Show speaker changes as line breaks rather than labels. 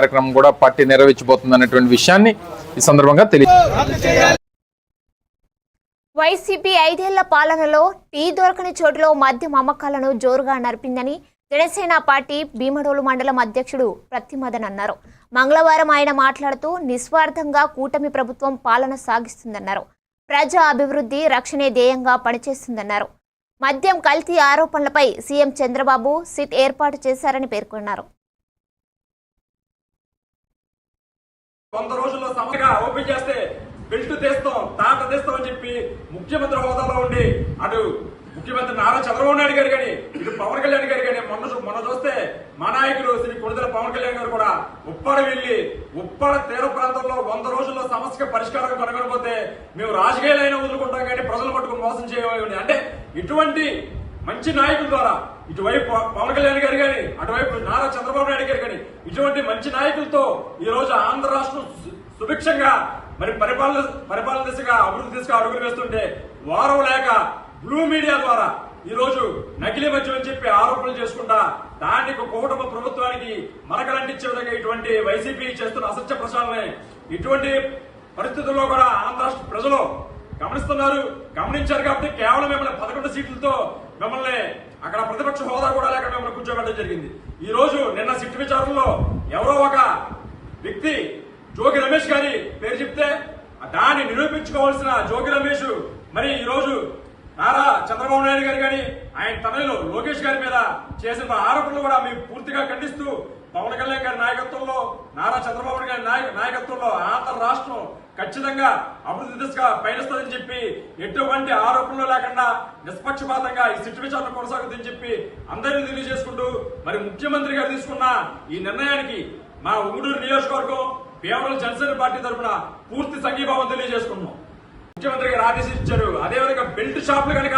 కార్యక్రమం కూడా పార్టీ నెరవేర్చబోతుంది అనేటువంటి విషయాన్ని ఈ సందర్భంగా
వైసీపీ 5 ఏళ్ల పాలనలో టీ దొరకని చోటులో మద్యం అమ్మకాలను జోరుగా నడిపిందని జనసేన పార్టీ భీమడోలు మండలం అధ్యక్షుడు ప్రతిమదన్ అన్నారు. మంగళవారం ఆయన మాట్లాడుతూ నిస్వార్థంగా కూటమి ప్రభుత్వం పాలన సాగిస్తుందన్నారు. ప్రజా అభివృద్ధి రక్షణే ధ్యేయంగా పనిచేస్తుందన్నారు. మద్యం కల్తీ ఆరోపణలపై సీఎం చంద్రబాబు సిట్ ఏర్పాటు చేశారని పేర్కొన్నారు.
100 రోజుల్లో సమస్యగా ఓపెన్ చేస్తే బెల్ట్ తెస్తాం తాట తెస్తాం అని చెప్పి ముఖ్యమంత్రి హోదాలో ఉండి అటు ముఖ్యమంత్రి నారా చంద్రబాబు నాయుడు గారు కానీ ఇటు పవన్ కళ్యాణ్ గారు కానీ మొన్న చూస్తే మా నాయకులు శ్రీ కొణిదెల పవన్ కళ్యాణ్ గారు కూడా ఉప్పాడ వెళ్లి ఉప్పాడ తీర ప్రాంతంలో 100 రోజుల్లో సమస్యకి పరిష్కారం కనుగొనకపోతే మేము రాజకీయాలైనా వదులుకుంటాం కానీ ప్రజలు పట్టుకుని మోసం చేయమని అంటే ఇటువంటి మంచి నాయకుల ద్వారా ఇటువైపు పవన్ కళ్యాణ్ గారు కానీ అటువైపు నారా చంద్రబాబు నాయుడు గారు కానీ ఇటువంటి మంచి నాయకులతో ఈ రోజు ఆంధ్ర రాష్ట్రం సుభిక్షంగా మరి పరిపాలన దిశగా అభివృద్ధి దిశగా అడుగులు వేస్తుంటే వారం లేక బ్లూ మీడియా ద్వారా ఈ రోజు నకిలీ మద్యం అని చెప్పి ఆరోపణలు చేసుకుంటా దానికి కూటమి ప్రభుత్వానికి మనకలంటించే విధంగా ఇటువంటి వైసీపీ చేస్తున్న అసత్య ప్రచారాన్ని ఇటువంటి పరిస్థితుల్లో కూడా ఆంధ్ర రాష్ట్ర ప్రజలు గమనించారు కాబట్టి కేవలం మిమ్మల్ని 11 సీట్లతో మిమ్మల్ని అక్కడ ప్రతిపక్ష హోదా కూడా లేక మిమ్మల్ని కూర్చోబెట్టడం జరిగింది. ఈ రోజు నిన్న సిట్ విచారణలో ఎవరో ఒక వ్యక్తి జోగి రమేష్ గారి పేరు చెప్తే దాన్ని నిరూపించుకోవాల్సిన జోగి రమేష్ మరి ఈ రోజు నారా చంద్రబాబు నాయుడు గారు కానీ ఆయన తనయులు లోకేష్ గారి మీద చేసిన ఆరోపణలు కూడా మేము పూర్తిగా ఖండిస్తూ పవన్ కళ్యాణ్ గారి నాయకత్వంలో నారా చంద్రబాబు గారి నాయకత్వంలో ఆంధ్ర రాష్ట్రం ఖచ్చితంగా అభివృద్ధి దిశగా పయనిస్తుందని చెప్పి ఎటువంటి ఆరోపణలు లేకుండా నిష్పక్షపాతంగా ఈ సిట్ విచారణ కొనసాగుతుందని చెప్పి అందరినీ తెలియజేసుకుంటూ మరి ముఖ్యమంత్రి గారు తీసుకున్న ఈ నిర్ణయానికి మా ఉంగుటూరు నియోజకవర్గం భీమడోలు జనసేన పార్టీ తరఫున పూర్తి సంఘీభావం తెలియజేసుకున్నాం. ముఖ్యమంత్రి గారు ఆదేశించారు. అదేవిధంగా బెల్ట్ షాపులు కనుక